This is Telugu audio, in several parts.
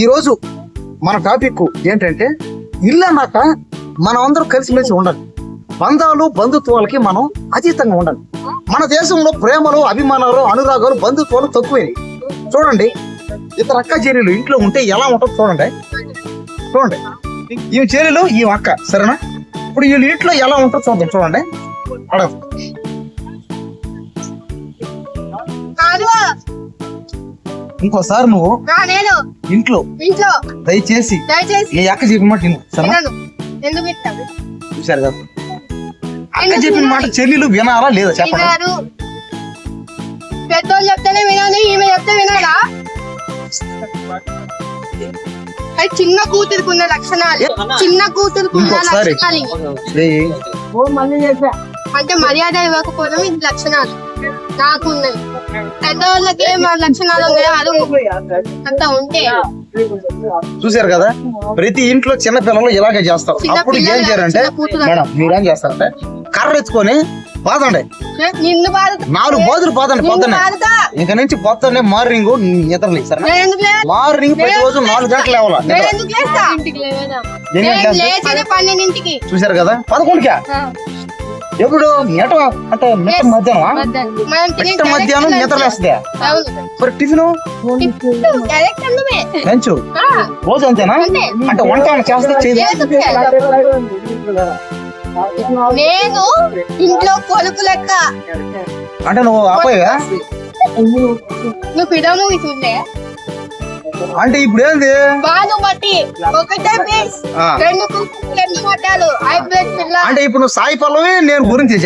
ఈరోజు మన టాపిక్ ఏంటంటే ఇల్లు అన్నాక మనం అందరం కలిసిమెలిసి ఉండాలి. బంధాలు బంధుత్వాలకి మనం అతీతంగా ఉండాలి. మన దేశంలో ప్రేమలు అభిమానాలు అనురాగాలు బంధుత్వాలు తక్కువైనవి. చూడండి, ఇతర అక్క చెల్లెలు ఇంట్లో ఉంటే ఎలా ఉంటుందో చూడండి. ఈ చెల్లెలు ఈ అక్క, సరేనా? ఇప్పుడు వీళ్ళ ఇంట్లో ఎలా ఉంటుందో చూద్దాం. చూడండి, ఇంకోసారి నువ్వు ఇంట్లో దయచేసి నీ అక్క చెప్పిన మాట చూసారు కదా, అక్క చెప్పిన మాట చెల్లెలు వినాలా లేదా చెప్పండి. పెద్దోళ్ళు చెప్తేనే వినాలి, ఈమె చెప్తే వినాలా? అది చిన్న కూతురుకున్న లక్షణాలు, చిన్న కూతురుకున్న లక్షణాలు అంటే మర్యాద ఇవ్వకపోవడం ఇది లక్షణాలు నాకు ఉన్నాయి. పెద్దవాళ్ళకి లక్షణాలు అంత ఉంటే చూసారు కదా, ప్రతి ఇంట్లో చిన్న పిల్లలు ఇలాగే చేస్తారు. అప్పుడు ఏం చేయాలంటే మేడం మీరేం చేస్తారంటే కర్ర ఎత్తుకొని బాదండి, 4 బాదులు బాదండి. పొద్దున్నే ఇంక నుంచి పొద్దున్నే మార్నింగ్ నిద్రలే సార్, మార్నింగ్ ప్రతి రోజు 4 గంటలు లేవాలా. చూసారు కదా, 11కి ఎప్పుడు అంటే మధ్యాహ్నం నిద్రలేస్తుందా? మరి టిఫిన్ లంచ్ రోజు అంతేనా? అంటే వంట చేస్తే నేను ఇంట్లో కొలుపు లెక్క. అంటే నువ్వు అబ్బాయివా? నువ్వు ఫిదా మూవీ చూడలే? అంటే ఇప్పుడు ఏంది బట్టి ఒకటే ప్లేస్ 2 పట్టాలు అంటే ఇప్పుడు నువ్వు సాయి పల్లవి నేను గురించి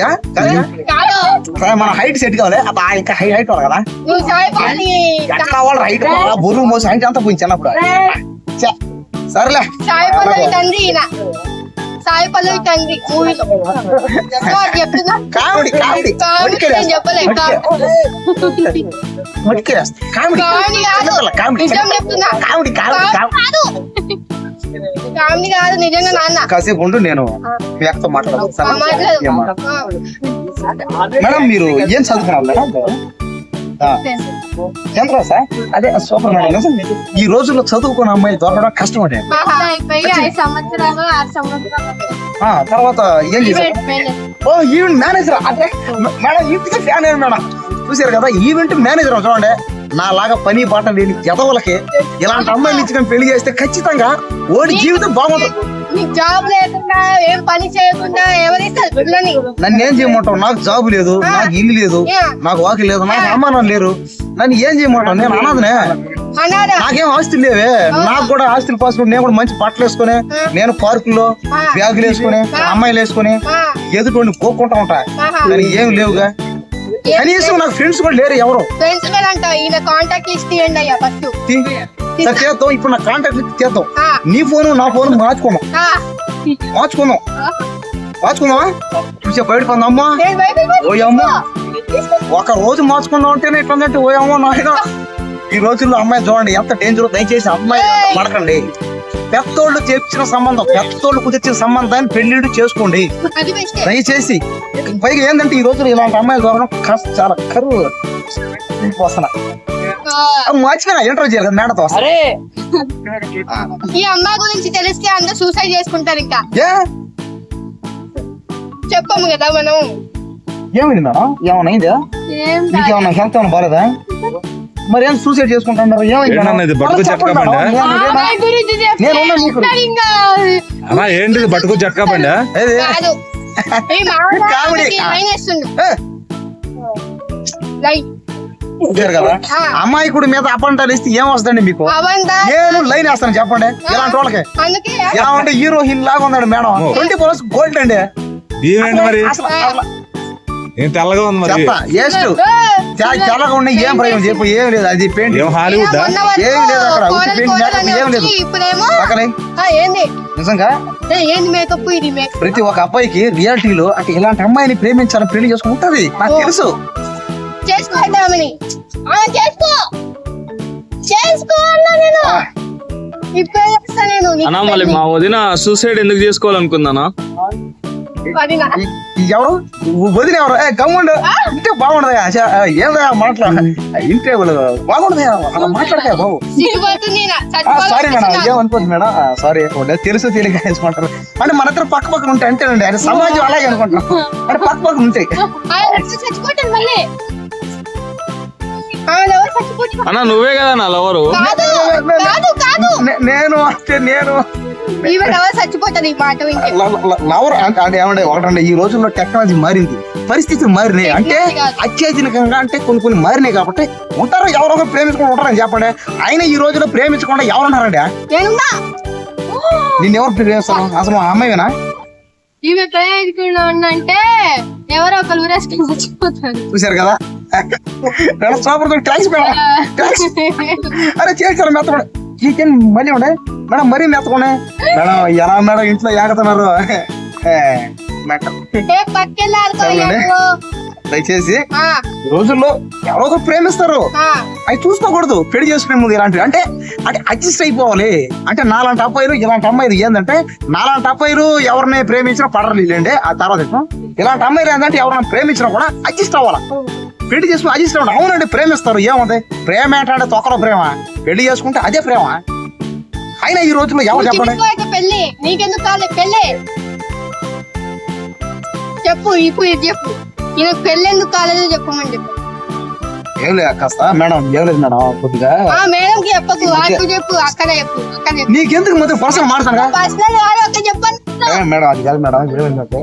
మన హైట్ సెట్ కావాలి. అబ్బా ఇంకా హైట్ కావాలి కదా, నువ్వు సాయి పల్లి హైట్ బుర్రు మోసి హైట్ అంతా పోయింది చిన్నప్పుడు. సరేలే, సాయి పల్లవి తండ్రి ఈయన, సాయి పల్లవి తండ్రి మూవీలో చెప్తున్నా. కామెడీ కామెడీ చెప్పలే కామెడీ కాదు నిజంగా నాన్న. కాసేపు ఉండు, నేను మీ అక్కతో మాట్లాడతాను. మేడం మీరు ఏం చదువుకున్నారు మేడం? 10th class? అదే సూపర్ మేడం. ఈ రోజుల్లో చదువుకున్న అమ్మాయి దొరకడం కష్టం అంటే. తర్వాత ఏం చేశారు? ఓ ఈవెంట్ మేనేజర్. అంటే మేడం ఇంటికి ఫ్యాన్ మేడం. చూసారు కదా, ఈవెంట్ మేనేజర్. చూడండి, నా లాగా పని పాట లేని జతవులకి ఇలాంటి అమ్మాయిలు ఇచ్చి పెళ్లి చేస్తే ఖచ్చితంగా ఓడి జీవితం బాగుంటుంది. జాబ్ లేకుండా ఏం పని చేయకుండా ఎవరిస్తారు పిల్లని? నన్ను ఏం చేయమంటావు? నాకు జాబ్ లేదు, నాకు ఇల్లు లేదు, నాకు వాకి లేదు, నాకు అమ్మానం లేరు. నన్ను ఏం చేయమంటావు? నేను అనాథనే, నాకేం ఆస్తులు లేవే. నాకు కూడా ఆస్తులు పాసుకుని నేను కూడా మంచి బట్టలు వేసుకుని, నేను పార్కుల్లో బ్యాగులు వేసుకుని అమ్మాయిలు వేసుకుని ఎదుటి కోరుకుంటా ఉంటా. కానీ ఏం లేవుగా. కనీసం నాకు ఫ్రెండ్స్ కూడా లేరు ఎవరు. చేద్దాం, ఇప్పుడు నా కాంటాక్ట్ చేద్దాం. నీ ఫోన్ నా ఫోన్ మార్చుకుందామా? చూసే బయటకుందమ్మా. ఓయమ్మా, ఒక రోజు మార్చుకుందాం అంటేనే ఇట్లంటే ఓయమ్మా నాయన. ఈ రోజుల్లో అమ్మాయి చూడండి ఎంత డేంజర్. దయచేసి అమ్మాయి పడకండి. పెద్దోళ్ళు చేర్చిన సంబంధం, పెద్దోళ్ళు కుదిర్చిన సంబంధాన్ని పెళ్లిళ్ళు చేసుకోండి దయచేసి. పైగా ఏంటంటే ఈ రోజులు ఇలాంటి అమ్మాయిలు దొరకడం చాలా కరువు వస్తున్నా. మర్చిపోయినా ఇంటర్వ్యూ చేయాలి మేడతో. ఈ అమ్మాయి గురించి తెలిస్తే అందరూ సూసైడ్ చేసుకుంటారు. ఇంకా చెప్పము కదా మనం. ఏమైంది మేడం? ఏమన్నా నీకేమన్నా హెల్త్ ఏమన్నా బాలేదా? మరి ఏం సూసైడ్ చేసుకుంటున్నారు? ఏంటిది బట్టుకు జట్కా బండి? కదా, అమ్మాయికుడి మీద అపంటాలు ఇస్తే ఏం వస్తుందండి మీకు? నేను లైన్ వేస్తాను చెప్పండి. ఇలాంటి వాళ్ళకి ఎలా ఉంటే హీరో హిల్ లాగా ఉన్నాడు మేడం. 20 గోల్డ్ అండి. తెల్లగా ఉంది మరి. తెల్లగా ఉన్నాయి, ఏం ప్రయోజనం చెప్పు? ఏం లేదు. అది పెయింట్ హాలీవుడ్ ఏం లేదు అక్కడ. ఏం లేదు నిజంగా. ప్రతి ఒక్క అబ్బాయికి రియాలిటీలో అంటే ఇలాంటి అమ్మాయిని ప్రేమించాలని పెళ్లి చేసుకుంటది నాకు తెలుసు. అన్నా మళ్ళీ మా వదిన సూసైడ్ ఎందుకు చేసుకోవాలనుకుందానా? వదిన. ఎవరు వదిన ఎవరు గమ్ముండు ఇంటే బాగుండదా ఏదా మాట్లా ఇంటే వాళ్ళు బాగుండదా అలా మాట్లాడతాయా బాబు సిగ్గుపడుతుంది ఈయన. సారీ మేడం ఏమనుకోండి మేడం సారీ తెలుసు తెలియక వేసుకుంటారు అంటే మన ఇద్దరు పక్క పక్కన ఉంటాయి అంతేనండి ఆయన సమాజం అలాగే అనుకుంటున్నాం అంటే పక్క పక్కన ఉంటాయి ఆయన చచ్చిపోతాడు మళ్ళీ. ఆయన ఎవరు చచ్చిపోతాడు? అన్న నువ్వే కదా నా లవరు. కాదు కాదు కాదు, నేను అంటే నేను ఈమె ఎవరు చచ్చిపోతాడు ఈ మాట వింటే. లవర్ అంటే ఏమంటే ఒకటండి ఈ రోజుల్లో టెక్నాలజీ మారింది పరిస్థితులు మారినాయి అంటే అత్యాధునికంగా అంటే కొన్ని మారినాయి కాబట్టి ఉంటారు ఎవరో ఒకరు ప్రేమించుకుని ఉంటారని చెప్పండి ఆయన ఈ రోజుల్లో ప్రేమించకుండా ఎవరున్నారండి నేనున్నా. నిన్ను ఎవరు ప్రేమిస్తాను అసలు ఆ అమ్మాయినా ఈమె ప్రేమికుడు అంటే ఎవరో ఒకరు ఊరేసుకుని చచ్చిపోతారు. చూశారు కదా సూపర్ థ్యాంక్స్ మేడం థ్యాంక్స్ అరే చేశారు మెత్తకుండా చికెన్ మళ్ళీ ఉండే మేడం మరీ మెత్తకుండా మేడం ఎలా మేడం ఇంట్లో ఏగుతున్నారు దయచేసి ఈ రోజుల్లో ఎవరో ఒకరు ప్రేమిస్తారు అవి చూసుకోకూడదు పెళ్లి చేసుకునే ముందు ఇలాంటివి అంటే అంటే అడ్జస్ట్ అయిపోవాలి అంటే నాలాంటి అబ్బాయిలు ఇలాంటి అమ్మాయిలు ఏంటంటే నాలాంటి అబ్బాయిలు ఎవరిని ప్రేమించినా పడరు లేండి ఆ తర్వాత ఇలాంటి అమ్మాయిలు ఏంటంటే ఎవరైనా ప్రేమించినా కూడా అడ్జస్ట్ అవ్వాలి పెళ్లి చేసుకుని అడ్జస్ట్ అవ్వడం అవునండి ప్రేమిస్తారు ఏముంది ప్రేమ ఏంటంటే తొక్కలో ప్రేమ పెళ్లి చేసుకుంటే అదే ప్రేమ అయినా ఈ రోజుల్లో ఎవరు చెప్పండి పెళ్లి నీకెందుకు కాలేదు పెళ్లి చెప్పు ఇప్పుడు ఇది చెప్పు ఈయన పెళ్లి ఎందుకు కాలేదో చెప్పమని చెప్పు ఏం లేదు కాస్త మేడం ఏం లేదు మేడం కొద్దిగా మేడం కి చెప్పకు అక్కడ చెప్పు అక్కడ చెప్పు అక్కడ చెప్పు నీకెందుకు మొత్తం పర్సనల్ మాట్లాడతాను పర్సనల్ అక్కడ చెప్పండి మేడం అది కాదు మేడం ఏమైందంటే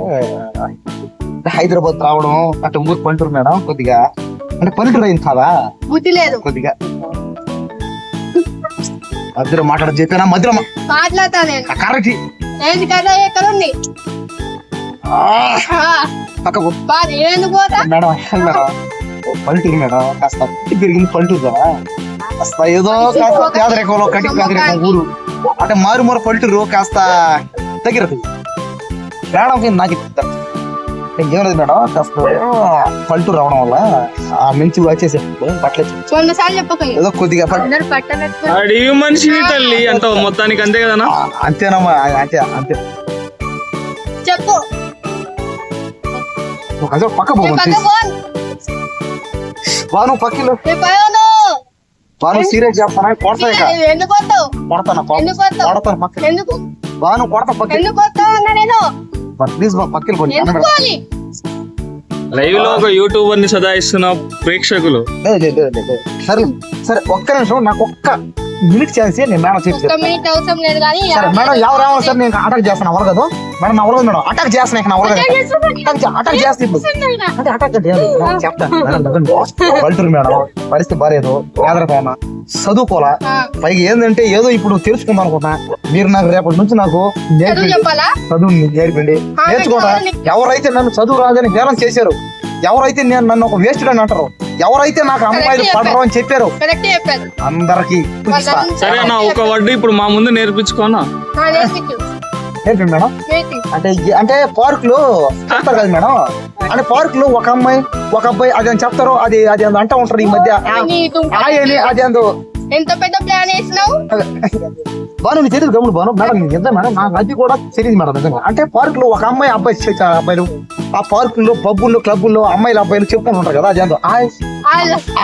హైదరాబాద్ రావడం అంటే ఊరు పంటూరు మేడం కొద్దిగా అంటే పల్లెటూరు అయింది కాదా బుద్ధి లేదు కొద్దిగా మధ్యలో మాట్లాడ చెప్పానా మధ్యలో మాట్లాడతా నేను కరెక్ట్ ఏంటి కదా ఎక్కడ ఉంది పక్కకు ఎందుకు పోతా మేడం మేడం పల్లెటూరు మేడం కాస్త పెరిగింది పల్లెటూరు కదా కాస్త ఏదో కాస్త పేదరికంలో కటిక పేదరికం ఊరు అంటే మారుమూర పల్లెటూరు కాస్త దగ్గరది మేడం నాకు ఏం లేదు మేడం కాస్త పల్లెటూరు రావడం వల్ల ఆ మంచి వచ్చేసి బట్టలు ఏదో కొద్దిగా అడిగి మనిషి తల్లి అంత మొత్తానికి అంతే కదా అంతేనమ్మా అంతే అంతే చెప్పు పక్క బాను పక్కలో బాను సీరియస్ చేస్తాను కొడతా ఎందుకు వస్తావు కొడతాను కొడతాను పక్క ఎందుకు బాను కొడతా పక్క ఎందుకు వస్తావు అన్నా నేను ప్లీజ్ మా పక్కన పోనీ లైవ్ లో ఒక యూట్యూబర్ ని సదాయిస్తున్న ప్రేక్షకులు సరే సరే ఒక్క నిమిషం నాకు ఒక్క మినిట్ ఛాన్స్ నేను మేడం అవసరం లేదు కానీ సరే మేడం ఎవరు సార్ నేను అటాక్ చేస్తాను అవరు కదా మేడం నా అవరు మేడం అటాక్ చేస్తాను అవరు కదా అటాక్ చేస్తే ఇప్పుడు అంటే అటాక్ చెప్తాను పల్టూరు మేడం పరిస్థితి బాలేదు పేదరికం చదువుకోవాలా పైగా ఏంటంటే ఏదో ఇప్పుడు తెలుసుకుందాం అనుకున్నా మీరు నాకు రేపటి నుంచి నాకు చదువు నేర్పండి నేర్చుకోవడా ఎవరైతే నన్ను చదువు రాదని హేళన చేశారు ఎవరైతే నేను నన్ను ఒక వేస్ట్ అని అంటారు ఎవరైతే నాకు అమ్మాయిలు పడరు అని చెప్పారు అందరికి సరే అన్న ఒక వడ్డీ ఇప్పుడు మా ముందు నేర్పించుకోనా ఏంటండి మేడం అంటే అంటే పార్క్ లో చెప్తారు కదా మేడం అంటే పార్క్ లో ఒక అమ్మాయి ఒక అబ్బాయి అది అని చెప్తారు అది అది అంటా ఉంటారు ఈ మధ్య అది అందు ఎంత పెద్ద ప్లాన్ వేసినావు బాను నీకు తెలియదు గమ్ముడు బాను మేడం నిజం మేడం నాకు అది కూడా తెలియదు మేడం నిజంగా అంటే పార్క్ లో ఒక అమ్మాయి అబ్బాయి అబ్బాయిలు ఆ పార్క్ లో పబ్బుల్లో క్లబ్బుల్లో అమ్మాయిలు అబ్బాయిలు చెప్పుకుంటూ ఉంటారు కదా అది అందు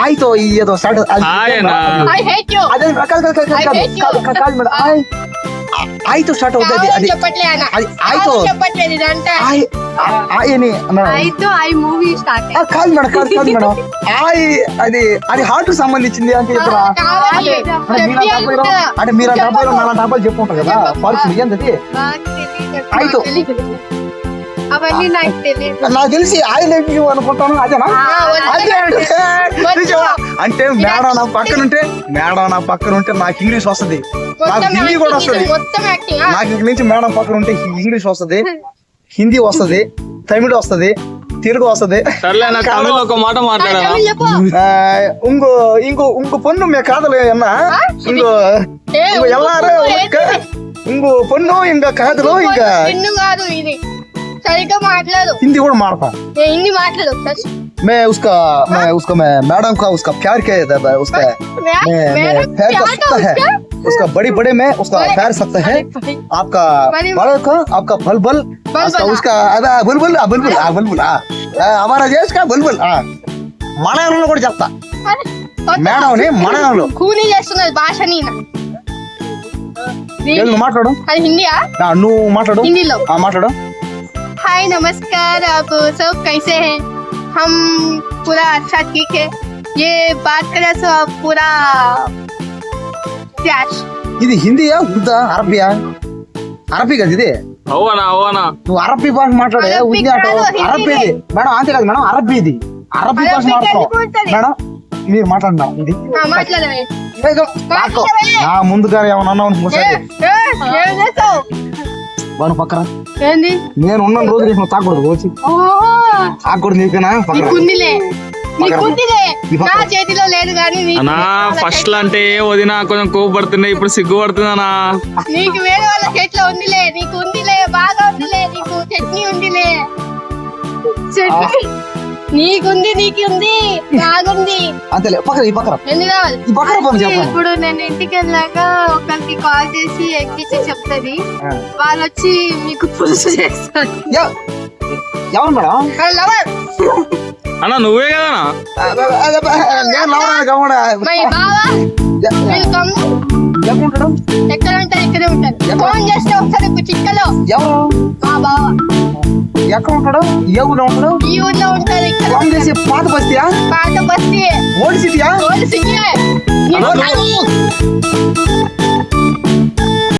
ఆయతో ఏదో అదే కాదు మేడం ఆయతో స్టార్ట్ అవుతుంది అది ఆయతో కాదు మేడం కాదు మేడం అది అది హార్ట్ కు సంబంధించింది అంటే ఇప్పుడు అంటే మీరు ఆ డబ్బాలు నాలుగు డబ్బాలు చెప్పుకుంటారు కదా పార్క్ ఏంటది ఆయతో అవన్నీ నాకు తెలియదు నాకు తెలిసి ఐ లవ్ యూ అనుకుంటాను అదేనా అంటే మేడం నా పక్కన ఉంటే నాకు ఇంగ్లీష్ వస్తుంది నాకు హిందీ కూడా వస్తుంది నాకు ఇంక నుంచి మేడం పక్కన ఉంటే ఇంగ్లీష్ వస్తుంది హిందీ వస్తుంది తమిళ్ వస్తుంది తెలుగు వస్తుంది ఒక మాట మాట్లాడాలి ఇంకో పొన్ను మే కాదలు అన్నా ఇంకో ఎల్లారు ఇంకో పొన్ను ఇంకా కాదలు ఇంకా సరిగ్గా మాట్లాడు హిందీ కూడా మాడతా హిందీ మాట్లాడు मैं मैडम का उसका प्यार के उसका मैं प्यार कर सकता है उसका बड़ी बड़े में उसका प्यार सकता है आपका बड़ा का आपका बलबल उसका बुलबुल बुलबुल हमारा देश का बुलबुल మలయాళంలో కూడా చెప్తా మేడం మలయాళంలో కూని చేస్తున్నది భాష నువ్వు మాట్లాడు అది హిందీయా నువ్వు మాట్లాడు హిందీలో మాట్లాడు हाय नमस्कार आप सब कैसे हैं हम पूरा अच्छा ठीक है ये बात करें तो पूरा प्यार ఇది హిందీయా ఉర్దా అరబియా అరబీ కదా ఇది అవునా నువ్వు అరబీ భాష మాట్లాడే అరబీ ఉంది కాదు, అరబీ ఇది మేడం అంతే కాదు మేడం అరబీ ఇది అరబీ భాష అరబీ మాట్లాడుతున్నావు తెలుగుంటది. మేడం మీరు మాట్లాడినా ఇది మాట్లాడవే నాకు నా ముందుగా ఏమన్నా అన్నావు ఏం చేస్తావు వాడు పక్కన ఏంది నేను ఉన్న రోజు నువ్వు తాకూడదు వచ్చి తాకూడదు నీకనా పక్కన నీకుందిలే నా చేతిలో లేదు కానీ అన్నా ఫస్ట్ అంటే వదిన కొంచెం కోపడుతుండే ఇప్పుడు సిగ్గుపడుతుందనా నీకు వేరే వాళ్ళ చేతిలో ఉందిలే నీకు ఉందిలే బాగా ఉందిలే నీకు చట్నీ ఉందిలే చట్నీ నీకుంది నాకుంది అంతేలే పక్కన ఈ పక్కన ఎన్ని కావాలి ఈ పక్కన పని చెప్పాను ఇప్పుడు నేను ఇంటికి వెళ్ళాక ఒకరికి కాల్ చేసి ఎక్కించి చెప్తుంది వాళ్ళు వచ్చి మీకు పులుసు చేస్తారు ఎవరు మేడం లవర్ అన్నా నువ్వే కదనా నేను లవరా గమడా మై బావా వెల్కమ్ ఎక్కడుంటాడు ఎక్కడ ఉంటారు ఇక్కడే ఉంటారు ఫోన్ చేస్తే ఒకసారి చిక్కలో ఎవరు మా బావ ఎక్కడ ఉంటాడు ఏ ఊళ్ళో ఉంటాడు ఈ ఊర్లో ఉంటారు ఇక్కడ ఫోన్ చేసి పాత బస్తీయా పాత బస్తీ ఓల్డ్ సిటీయా ఓల్డ్ సిటీ